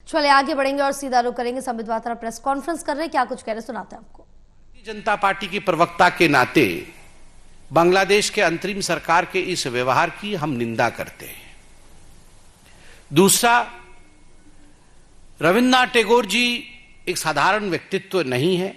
चलिए आगे बढ़ेंगे और सीधा रुख करेंगे। संबित पात्रा प्रेस कॉन्फ्रेंस कर रहे हैं, क्या कुछ कह रहे सुनाते हैं आपको। भारतीय जनता पार्टी की प्रवक्ता के नाते बांग्लादेश के अंतरिम सरकार के इस व्यवहार की हम निंदा करते हैं। दूसरा, रविन्द्रनाथ टैगोर जी एक साधारण व्यक्तित्व नहीं है।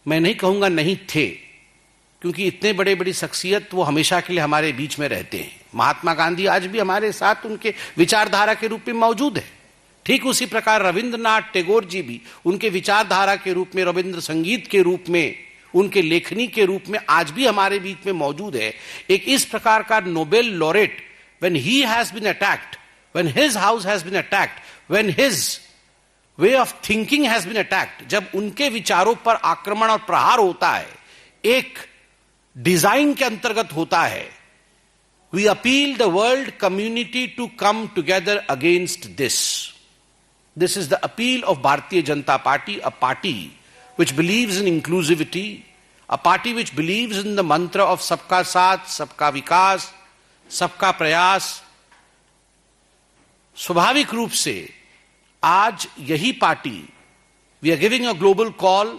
मैं नहीं कहूंगा नहीं थे, क्योंकि इतने बड़े बड़ी शख्सियत वो हमेशा के लिए हमारे बीच में रहते हैं। महात्मा गांधी आज भी हमारे साथ उनके विचारधारा के रूप में मौजूद है। ठीक उसी प्रकार रविन्द्रनाथ टैगोर जी भी उनके विचारधारा के रूप में, रविंद्र संगीत के रूप में, उनके लेखनी के रूप में आज भी हमारे बीच में मौजूद है। एक इस प्रकार का Nobel laureate, when he has been attacked, when his house has been attacked, when his way of thinking has been attacked, जब उनके विचारों पर आक्रमण और प्रहार होता है, एक डिजाइन के अंतर्गत होता है, we appeal the world community to come together against this. This is the appeal of Bharatiya Janata Party, a party which believes in inclusivity, a party which believes in the mantra of सबका साथ, सबका विकास, सबका प्रयास। स्वाभाविक रूप से आज यही party, we are giving a global call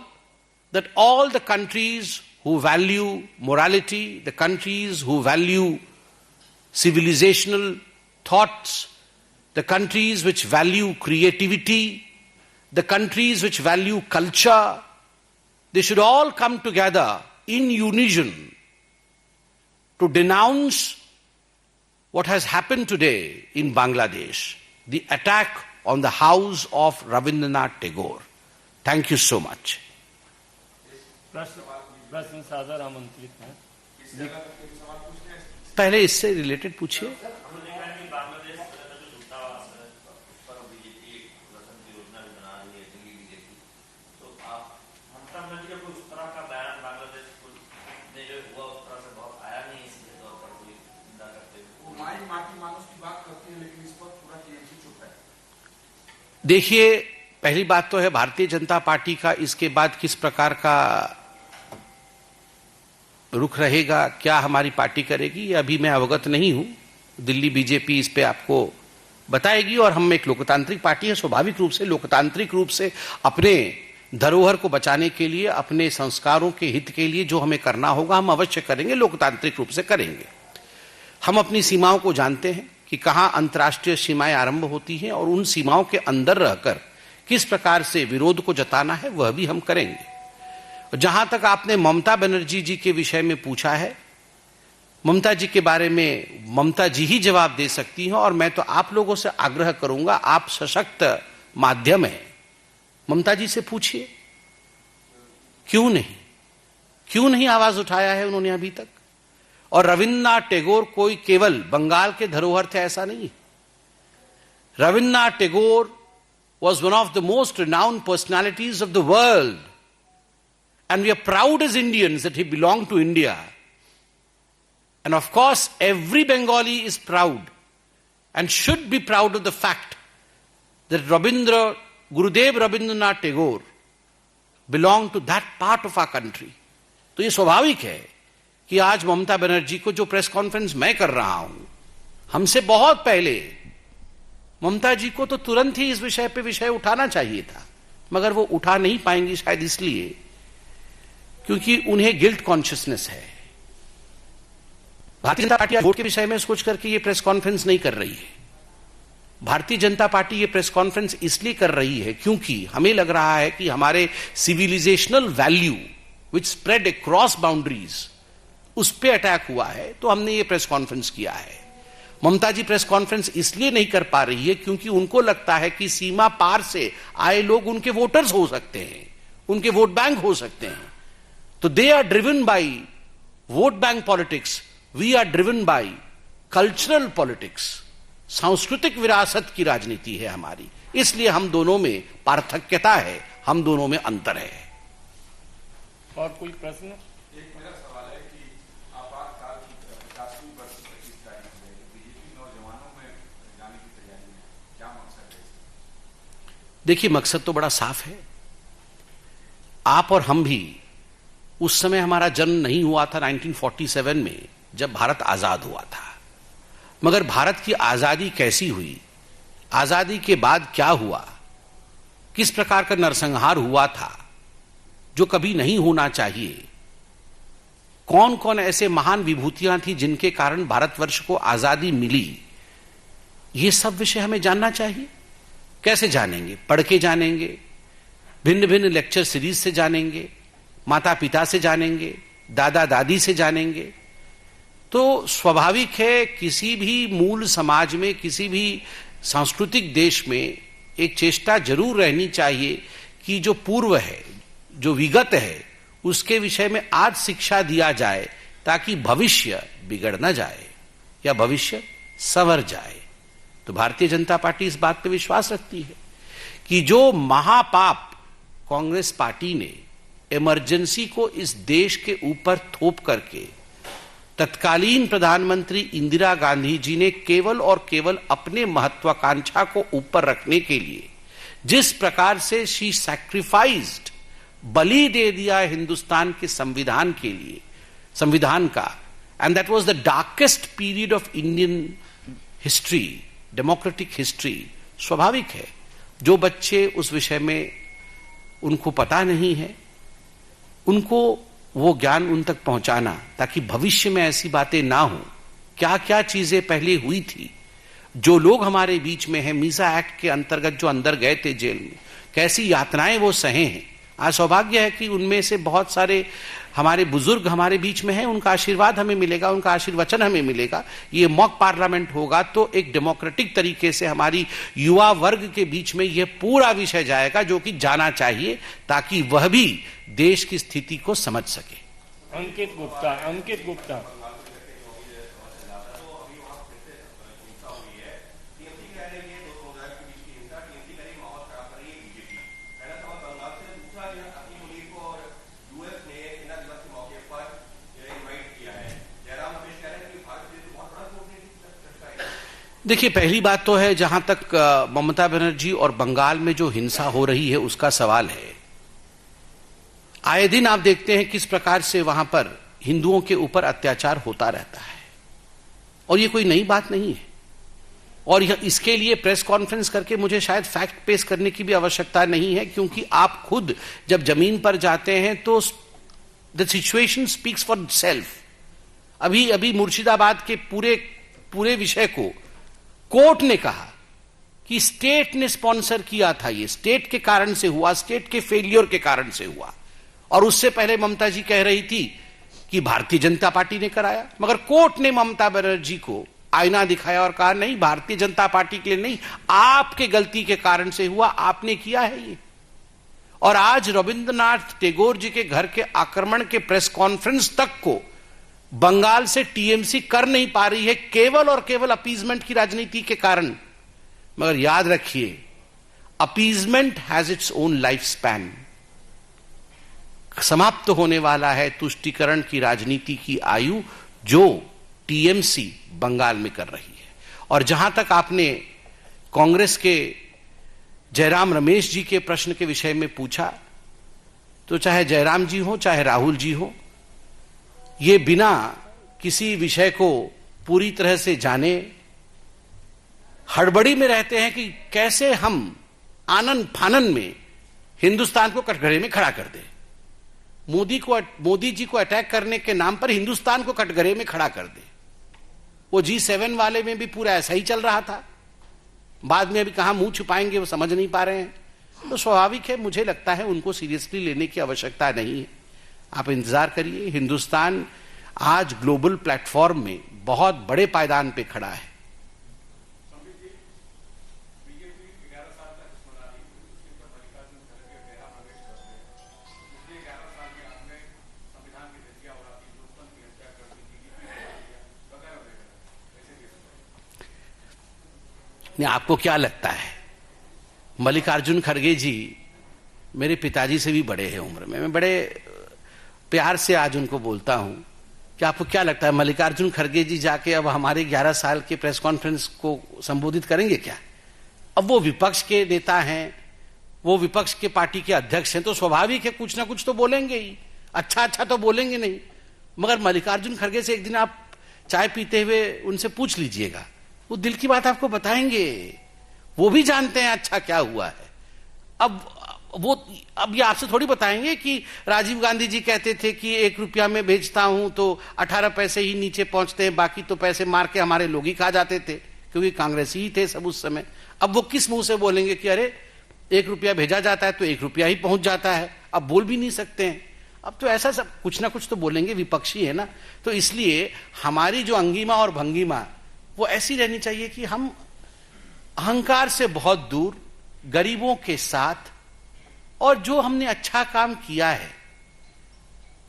that all the countries who value morality, the countries who value civilizational thoughts, the countries which value creativity, the countries which value culture, they should all come together in unison to denounce what has happened today in Bangladesh, the attack on the house of Rabindranath Tagore. Thank you so much. प्रश्न सादर आमंत्रित हैं। पहले इससे related पूछिए। देखिए, पहली बात तो है भारतीय जनता पार्टी का इसके बाद किस प्रकार का रुख रहेगा, क्या हमारी पार्टी करेगी, ये अभी मैं अवगत नहीं हूं। दिल्ली बीजेपी इस पे आपको बताएगी। और हम एक लोकतांत्रिक पार्टी है, स्वाभाविक रूप से लोकतांत्रिक रूप से अपने धरोहर को बचाने के लिए, अपने संस्कारों के हित के लिए जो हमें करना होगा हम अवश्य करेंगे, लोकतांत्रिक रूप से करेंगे। हम अपनी सीमाओं को जानते हैं कि कहां अंतर्राष्ट्रीय सीमाएं आरंभ होती हैं और उन सीमाओं के अंदर रहकर किस प्रकार से विरोध को जताना है वह भी हम करेंगे। जहां तक आपने ममता बनर्जी जी के विषय में पूछा है, ममता जी के बारे में ममता जी ही जवाब दे सकती हैं। और मैं तो आप लोगों से आग्रह करूंगा, आप सशक्त माध्यम है, ममता जी से पूछिए क्यों नहीं आवाज उठाया है उन्होंने अभी तक। और रविन्द्रनाथ टैगोर कोई केवल बंगाल के धरोहर थे ऐसा नहीं। Rabindranath Tagore was one of the most renowned personalities of the world, and we are proud as Indians that he belonged to India. And of course every Bengali is proud and should be proud of the fact that Gurudev Rabindranath Tagore belonged to that part of our country. तो ये स्वाभाविक है कि आज ममता बनर्जी को जो press conference मैं कर रहा हूं, हमसे बहुत पहले ममता जी को तो तुरंत ही इस विषय पे विषय उठाना चाहिए था, मगर वो उठा नहीं पाएंगी शायद इसलिए क्योंकि उन्हें गिल्ट कॉन्शियसनेस है। भारतीय जनता पार्टी वोट के विषय में सोच करके ये प्रेस कॉन्फ्रेंस नहीं कर रही है। भारतीय जनता पार्टी ये प्रेस कॉन्फ्रेंस इसलिए कर रही है क्योंकि हमें लग रहा है कि हमारे civilisational value which spread across boundaries, उस पे अटैक हुआ है, तो हमने ये प्रेस कॉन्फ्रेंस किया है। ममता जी प्रेस कॉन्फ्रेंस इसलिए नहीं कर पा रही है क्योंकि उनको लगता है कि सीमा पार से आए लोग उनके वोटर्स हो सकते हैं, उनके वोट बैंक हो सकते हैं। तो they are driven by vote bank politics, we are driven by cultural politics. सांस्कृतिक विरासत की राजनीति है हमारी, इसलिए हम दोनों में पार्थक्यता है, हम दोनों में अंतर है। और कोई प्रश्न? देखिए, मकसद तो बड़ा साफ है। आप और हम भी, उस समय हमारा जन्म नहीं हुआ था 1947 में जब भारत आजाद हुआ था, मगर भारत की आजादी कैसी हुई आजादी के बाद क्या हुआ, किस प्रकार का नरसंहार हुआ था जो कभी नहीं होना चाहिए, कौन कौन ऐसे महान विभूतियां थी जिनके कारण भारतवर्ष को आजादी मिली, ये सब विषय हमें जानना चाहिए। कैसे जानेंगे? पढ़ के जानेंगे, भिन्न भिन्न लेक्चर सीरीज से जानेंगे, माता पिता से जानेंगे, दादा दादी से जानेंगे। तो स्वाभाविक है किसी भी मूल समाज में, किसी भी सांस्कृतिक देश में एक चेष्टा जरूर रहनी चाहिए कि जो पूर्व है, जो विगत है, उसके विषय में आज शिक्षा दिया जाए ताकि भविष्य बिगड़ न जाए या भविष्य संवर जाए। तो भारतीय जनता पार्टी इस बात पर विश्वास रखती है कि जो महापाप कांग्रेस पार्टी ने इमरजेंसी को इस देश के ऊपर थोप करके तत्कालीन प्रधानमंत्री इंदिरा गांधी जी ने केवल और केवल अपने महत्वाकांक्षा को ऊपर रखने के लिए जिस प्रकार से शी सैक्रिफाइस्ड, बलि दे दिया हिंदुस्तान के संविधान के लिए, संविधान का, and that was the darkest period of Indian history, democratic history. स्वाभाविक है जो बच्चे उस विषय में उनको पता नहीं है, उनको वो ज्ञान उन तक पहुंचाना ताकि भविष्य में ऐसी बातें ना हो। क्या क्या चीजें पहले हुई थी, जो लोग हमारे बीच में हैं, मीसा एक्ट के अंतर्गत जो अंदर गए थे जेल में, कैसी यातनाएं वो सहे हैं। आज सौभाग्य है कि उनमें से बहुत सारे हमारे बुजुर्ग हमारे बीच में हैं, उनका आशीर्वाद हमें मिलेगा, उनका आशीर्वचन हमें मिलेगा। ये मॉक पार्लियामेंट होगा तो एक डेमोक्रेटिक तरीके से हमारी युवा वर्ग के बीच में यह पूरा विषय जाएगा जो कि जाना चाहिए ताकि वह भी देश की स्थिति को समझ सके। अंकित गुप्ता। देखिए, पहली बात तो है जहां तक ममता बनर्जी और बंगाल में जो हिंसा हो रही है उसका सवाल है, आए दिन आप देखते हैं किस प्रकार से वहां पर हिंदुओं के ऊपर अत्याचार होता रहता है और ये कोई नई बात नहीं है। और इसके लिए प्रेस कॉन्फ्रेंस करके मुझे शायद फैक्ट पेश करने की भी आवश्यकता नहीं है, क्योंकि आप खुद जब जमीन पर जाते हैं तो the situation speaks for self. अभी मुर्शिदाबाद के पूरे विषय को कोर्ट ने कहा कि स्टेट ने स्पॉन्सर किया था, ये स्टेट के कारण से हुआ, स्टेट के फेलियर के कारण से हुआ। और उससे पहले ममता जी कह रही थी कि भारतीय जनता पार्टी ने कराया, मगर कोर्ट ने ममता बनर्जी को आईना दिखाया और कहा नहीं, भारतीय जनता पार्टी के लिए नहीं, आपके गलती के कारण से हुआ, आपने किया है ये। और आज रविंद्रनाथ टैगोर जी के घर के आक्रमण के प्रेस कॉन्फ्रेंस तक को बंगाल से टीएमसी कर नहीं पा रही है, केवल और केवल अपीजमेंट की राजनीति के कारण। मगर याद रखिए, appeasement has its own life span. समाप्त होने वाला है तुष्टीकरण की राजनीति की आयु जो टीएमसी बंगाल में कर रही है। और जहां तक आपने कांग्रेस के जयराम रमेश जी के प्रश्न के विषय में पूछा, तो चाहे जयराम जी हो चाहे राहुल जी हो, ये बिना किसी विषय को पूरी तरह से जाने हड़बड़ी में रहते हैं कि कैसे हम आनन फानन में हिंदुस्तान को कटघरे में खड़ा कर दें। मोदी जी को अटैक करने के नाम पर हिंदुस्तान को कटघरे में खड़ा कर दे। वो G7 वाले में भी पूरा ऐसा ही चल रहा था, बाद में अभी कहां मुंह छुपाएंगे वो समझ नहीं पा रहे हैं। तो स्वाभाविक है, मुझे लगता है उनको सीरियसली लेने की आवश्यकता नहीं है। आप इंतजार करिए, हिंदुस्तान आज ग्लोबल प्लेटफॉर्म में बहुत बड़े पायदान पे खड़ा है। आपको क्या लगता है, मल्लिकार्जुन खड़गे जी मेरे पिताजी से भी बड़े हैं उम्र में, मैं बड़े प्यार से आज उनको बोलता हूं कि आपको क्या लगता है मल्लिकार्जुन खड़गे जी जाके अब हमारे 11 साल के प्रेस कॉन्फ्रेंस को संबोधित करेंगे क्या? अब वो विपक्ष के नेता हैं, वो विपक्ष के पार्टी के अध्यक्ष हैं, तो स्वाभाविक है कुछ ना कुछ तो बोलेंगे ही। अच्छा तो बोलेंगे नहीं, मगर मल्लिकार्जुन खड़गे से एक दिन आप चाय पीते हुए उनसे पूछ लीजिएगा, वो दिल की बात आपको बताएंगे। वो भी जानते हैं अच्छा क्या हुआ है। अब ये आपसे थोड़ी बताएंगे कि राजीव गांधी जी कहते थे कि 1 रुपया में भेजता हूं तो 18 पैसे ही नीचे पहुंचते हैं, बाकी तो पैसे मार के हमारे लोग ही खा जाते थे, क्योंकि कांग्रेसी ही थे सब उस समय। अब वो किस मुंह से बोलेंगे कि अरे 1 रुपया भेजा जाता है तो 1 रुपया ही पहुंच जाता है। अब बोल भी नहीं सकते हैं। अब तो ऐसा सब कुछ ना कुछ तो बोलेंगे, विपक्षी है ना। तो इसलिए हमारी जो अंगिमा और भंगिमा वो ऐसी रहनी चाहिए कि हम अहंकार से बहुत दूर, गरीबों के साथ, और जो हमने अच्छा काम किया है,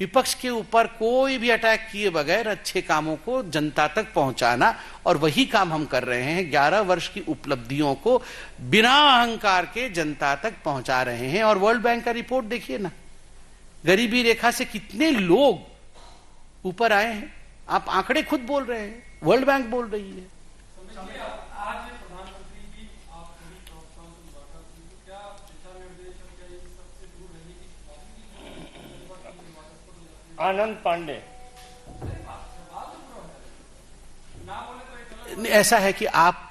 विपक्ष के ऊपर कोई भी अटैक किए बगैर अच्छे कामों को जनता तक पहुंचाना, और वही काम हम कर रहे हैं। 11 वर्ष की उपलब्धियों को बिना अहंकार के जनता तक पहुंचा रहे हैं। और वर्ल्ड बैंक का रिपोर्ट देखिए ना, गरीबी रेखा से कितने लोग ऊपर आए हैं। आप आंकड़े खुद बोल रहे हैं, वर्ल्ड बैंक बोल रही है। आनंद पांडे। ऐसा है कि आप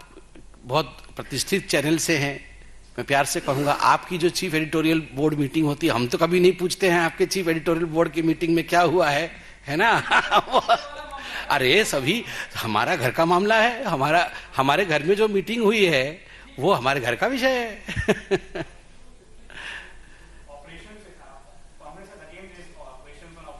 बहुत प्रतिष्ठित चैनल से हैं, मैं प्यार से कहूंगा, आपकी जो चीफ एडिटोरियल बोर्ड मीटिंग होती है, हम तो कभी नहीं पूछते हैं आपके चीफ एडिटोरियल बोर्ड की मीटिंग में क्या हुआ है ना। अरे सभी हमारा घर का मामला है, हमारे घर में जो मीटिंग हुई है वो हमारे घर का विषय है।